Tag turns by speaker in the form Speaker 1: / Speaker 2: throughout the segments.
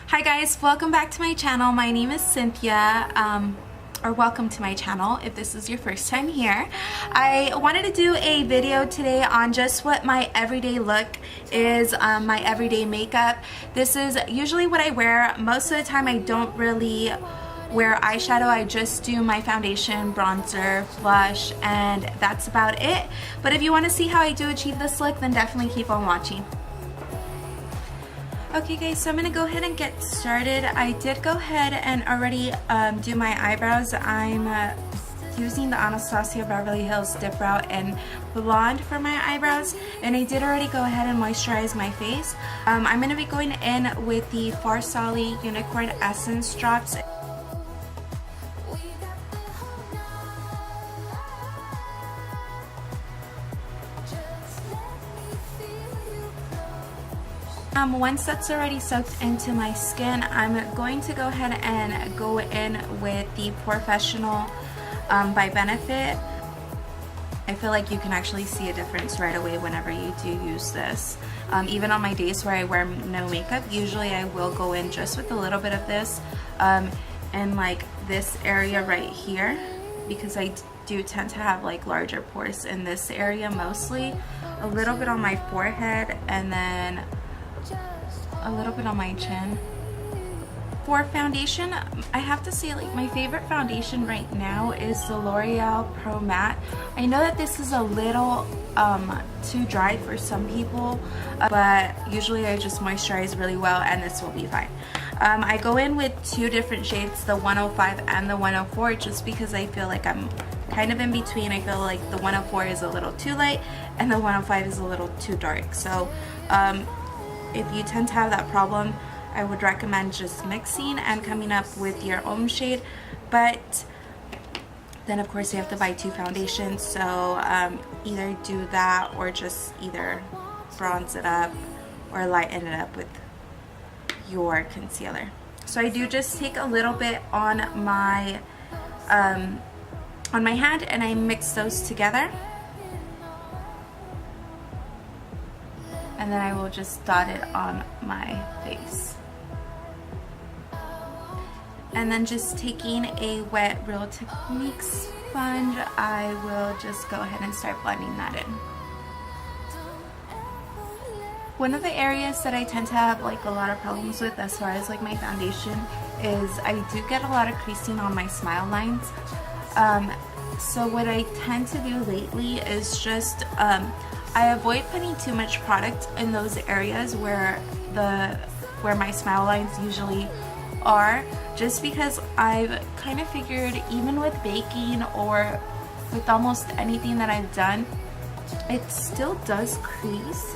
Speaker 1: Hi guys, welcome back to my channel. My name is Cynthia, or welcome to my channel if this is your first time here. I wanted to do a video today on just what my everyday look is, my everyday makeup. This is usually what I wear. Most of the time I don't really wear eyeshadow. I just do my foundation, bronzer, blush, and that's about it. But if you want to see how I do achieve this look, then definitely keep on watching. Okay guys, so I'm going to go ahead and get started. I did go ahead and already do my eyebrows. I'm using the Anastasia Beverly Hills Dip Brow in Blonde for my eyebrows, and I did already go ahead and moisturize my face. I'm going to be going in with the Farsali Unicorn Essence Drops. Once that's already soaked into my skin, I'm going to go ahead and go in with the POREfessional by Benefit. I feel like you can actually see a difference right away whenever you do use this. Even on my days where I wear no makeup, usually I will go in just with a little bit of this in like this area right here, because I do tend to have like larger pores in this area mostly. A little bit on my forehead and then a little bit on my chin. For foundation, I have to say, like, my favorite foundation right now is the L'Oreal Pro Matte. I know that this is a little too dry for some people, but usually I just moisturize really well and this will be fine. I go in with two different shades, the 105 and the 104, just because I feel like I'm kind of in between. I feel like the 104 is a little too light and the 105 is a little too dark. So if you tend to have that problem, I would recommend just mixing and coming up with your own shade. But then of course you have to buy two foundations, so either do that or just either bronze it up or lighten it up with your concealer. So I do just take a little bit on my hand and I mix those together. And then I will just dot it on my face. And then just taking a wet Real Techniques sponge, I will just go ahead and start blending that in. One of the areas that I tend to have like a lot of problems with as far as like my foundation is I do get a lot of creasing on my smile lines. So what I tend to do lately is just I avoid putting too much product in those areas where my smile lines usually are, just because I've kind of figured even with baking or with almost anything that I've done, it still does crease,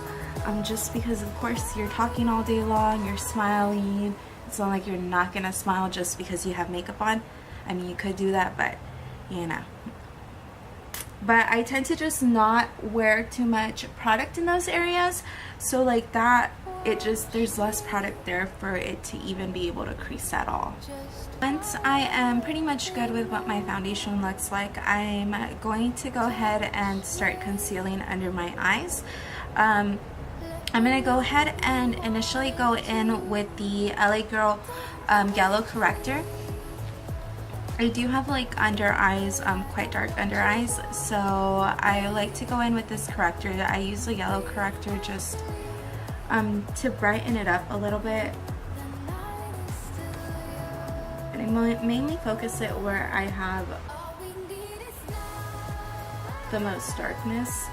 Speaker 1: just because of course you're talking all day long, you're smiling. It's not like you're not gonna smile just because you have makeup on. I mean, you could do that, but you know. But I tend to just not wear too much product in those areas, so like that, there's less product there for it to even be able to crease at all. Once I am pretty much good with what my foundation looks like, I'm going to go ahead and start concealing under my eyes. I'm going to go ahead and initially go in with the LA Girl Yellow Corrector. I do have like under eyes, quite dark under eyes, so I like to go in with this corrector. I use the yellow corrector just to brighten it up a little bit. And I mainly focus it where I have the most darkness.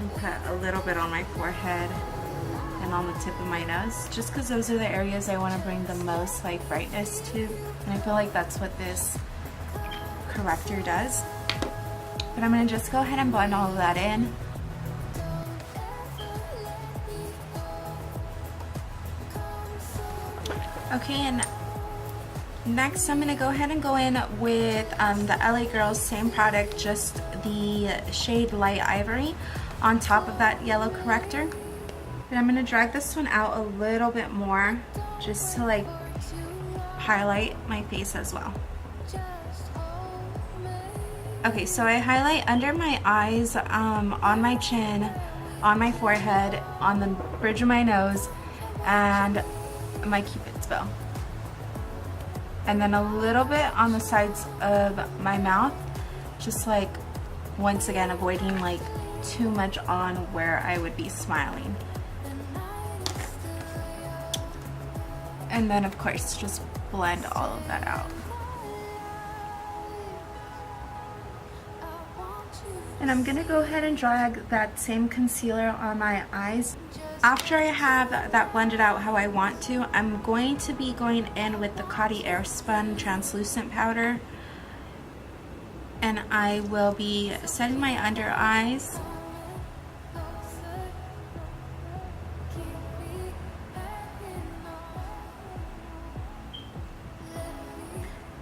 Speaker 1: And put a little bit on my forehead and on the tip of my nose, just because those are the areas I want to bring the most like brightness to, and I feel like that's what this corrector does. But I'm going to just go ahead and blend all of that in. Okay, and next I'm going to go ahead and go in with the LA Girls, same product, just the shade Light Ivory on top of that yellow corrector. And I'm going to drag this one out a little bit more just to like highlight my face as well. Okay, so I highlight under my eyes, on my chin, on my forehead, on the bridge of my nose, and my Cupid's bow. And then a little bit on the sides of my mouth, just like, once again, avoiding like too much on where I would be smiling. And then of course, just blend all of that out. And I'm gonna go ahead and drag that same concealer on my eyes. After I have that blended out how I want to, I'm going to be going in with the Coty Airspun translucent powder. And I will be setting my under eyes.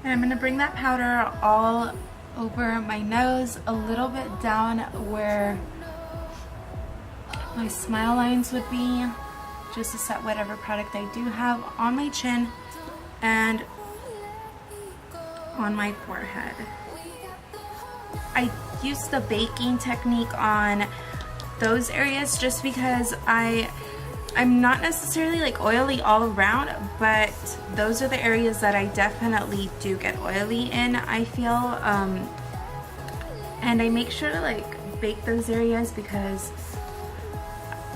Speaker 1: And I'm going to bring that powder all over my nose, a little bit down where my smile lines would be, just to set whatever product I do have on my chin and on my forehead. I use the baking technique on those areas just because I'm not necessarily like oily all around, but those are the areas that I definitely do get oily in, I feel. And I make sure to like bake those areas because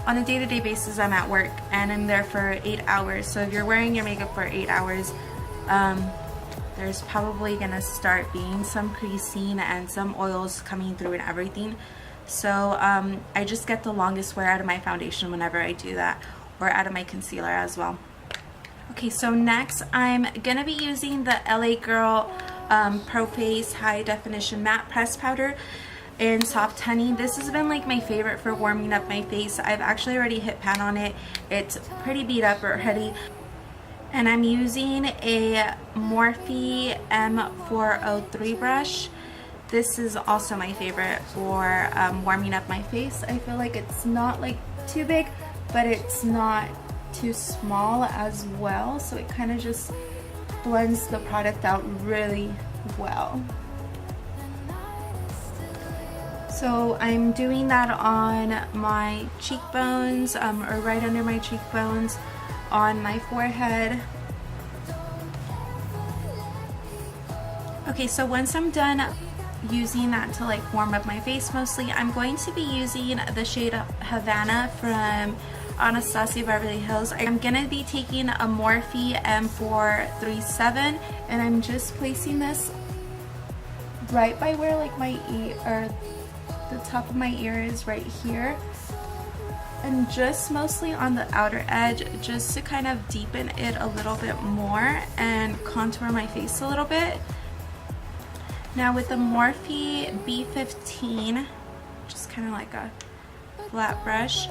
Speaker 1: on a day-to-day basis I'm at work and I'm there for 8 hours. So if you're wearing your makeup for 8 hours, there's probably gonna start being some creasing and some oils coming through and everything. So I just get the longest wear out of my foundation whenever I do that, or out of my concealer as well. Okay, so next I'm gonna be using the LA Girl Pro Face High Definition Matte Pressed Powder in Soft Honey. This has been like my favorite for warming up my face. I've actually already hit pan on it. It's pretty beat up already. And I'm using a Morphe M403 brush. This is also my favorite for warming up my face. I feel like it's not like too big, but it's not too small as well. So it kind of just blends the product out really well. So I'm doing that on my cheekbones, or right under my cheekbones, on my forehead. Okay, so once I'm done using that to like warm up my face mostly, I'm going to be using the shade Havana from Anastasia Beverly Hills. I'm gonna be taking a Morphe M437 and I'm just placing this right by where like my ear, or the top of my ear is right here, and just mostly on the outer edge, just to kind of deepen it a little bit more and contour my face a little bit. Now with the Morphe B15, just kind of like a flat brush,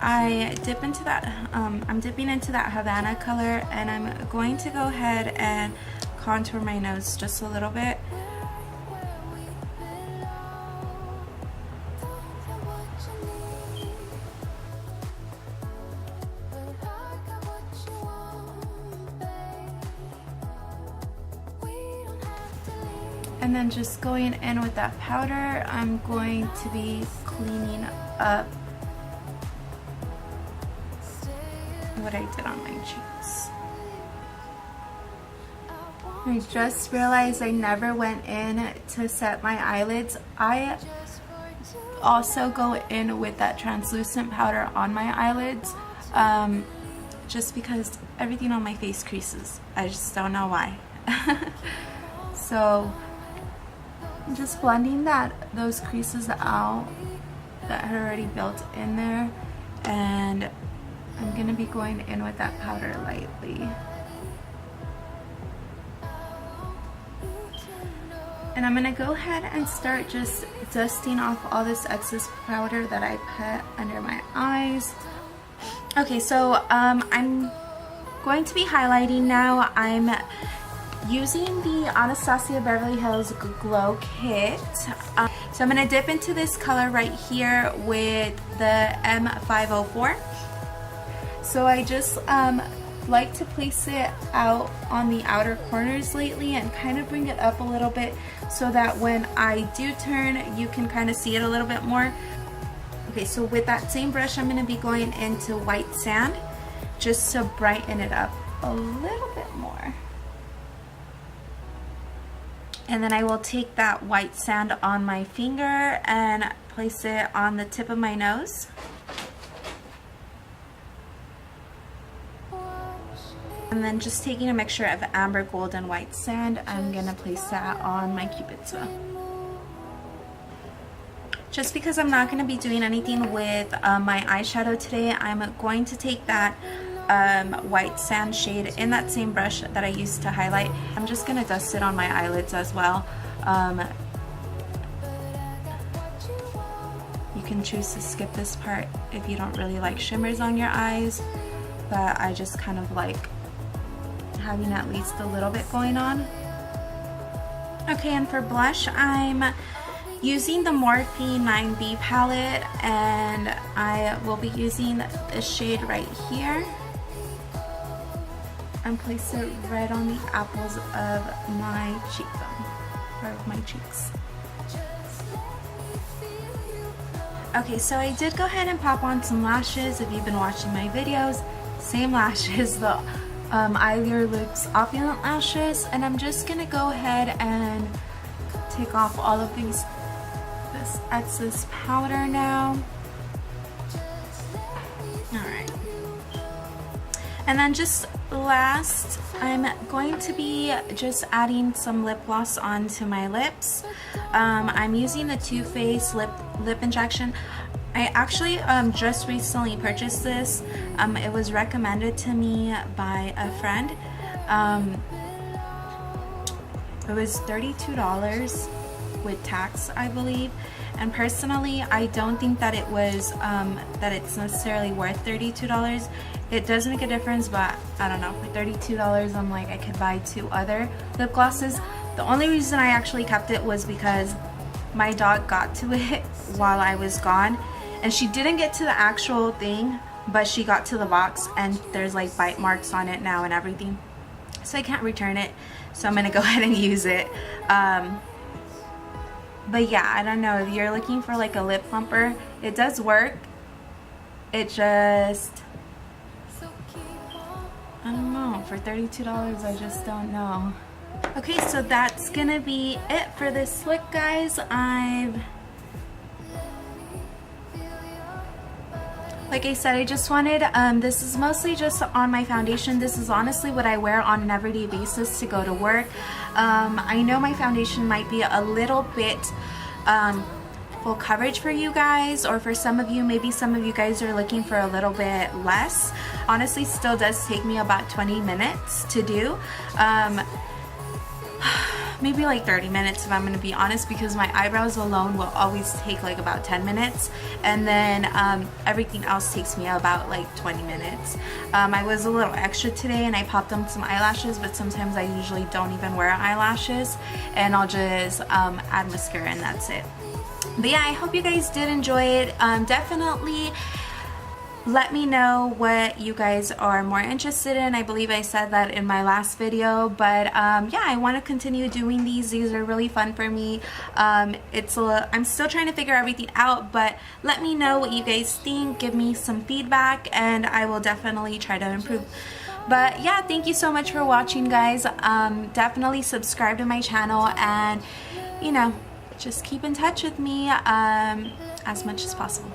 Speaker 1: I dip into that, I'm dipping into that Havana color, and I'm going to go ahead and contour my nose just a little bit. And then just going in with that powder, I'm going to be cleaning up what I did on my cheeks. I just realized I never went in to set my eyelids. I also go in with that translucent powder on my eyelids, just because everything on my face creases. I just don't know why. So I'm just blending those creases out that had already built in there, and I'm going to be going in with that powder lightly. And I'm going to go ahead and start just dusting off all this excess powder that I put under my eyes. Okay, so I'm going to be highlighting now. I'm using the Anastasia Beverly Hills Glow Kit. So I'm going to dip into this color right here with the M504. So I just like to place it out on the outer corners lately and kind of bring it up a little bit so that when I do turn, you can kind of see it a little bit more. Okay, so with that same brush, I'm going to be going into white sand just to brighten it up a little bit more. And then I will take that white sand on my finger and place it on the tip of my nose. And then just taking a mixture of amber, gold, and white sand, I'm going to place that on my Cupid's bow. Just because I'm not going to be doing anything with my eyeshadow today, I'm going to take that white sand shade in that same brush that I used to highlight. I'm just going to dust it on my eyelids as well. You can choose to skip this part if you don't really like shimmers on your eyes, but I just kind of like having at least a little bit going on. Okay, and for blush, I'm using the Morphe 9B palette, and I will be using this shade right here and place it right on the apples of my cheekbone, or of my cheeks. Okay, so I did go ahead and pop on some lashes. If you've been watching my videos, same lashes, the Eyelure Looks Opulent lashes, and I'm just gonna go ahead and take off all of this excess powder now. Alright. And then just last, I'm going to be just adding some lip gloss onto my lips. I'm using the Too Faced lip injection. I actually just recently purchased this. It was recommended to me by a friend. It was $32 with tax, I believe. And personally, I don't think that it was that it's necessarily worth $32. It does make a difference, but I don't know. For $32, I'm like, I could buy 2 other lip glosses. The only reason I actually kept it was because my dog got to it while I was gone, and she didn't get to the actual thing, but she got to the box, and there's like bite marks on it now and everything, so I can't return it. So I'm gonna go ahead and use it. But yeah, I don't know, if you're looking for like a lip plumper, it does work. It just, I don't know, for $32 I just don't know. Okay, so that's gonna be it for this look, guys. Like I said, I just wanted, this is mostly just on my foundation. This is honestly what I wear on an everyday basis to go to work. I know my foundation might be a little bit full coverage for you guys, or for some of you, maybe some of you guys are looking for a little bit less. Honestly, still does take me about 20 minutes to do. Maybe like 30 minutes if I'm gonna be honest, because my eyebrows alone will always take like about 10 minutes, and then everything else takes me about like 20 minutes. I was a little extra today and I popped on some eyelashes, but sometimes I usually don't even wear eyelashes, and I'll just add mascara and that's it. But yeah, I hope you guys did enjoy it. Definitely let me know what you guys are more interested in. I believe I said that in my last video, but yeah, I want to continue doing these. These are really fun for me. I'm still trying to figure everything out, but let me know what you guys think. Give me some feedback and I will definitely try to improve. But yeah, thank you so much for watching, guys. Definitely subscribe to my channel, and you know, just keep in touch with me as much as possible.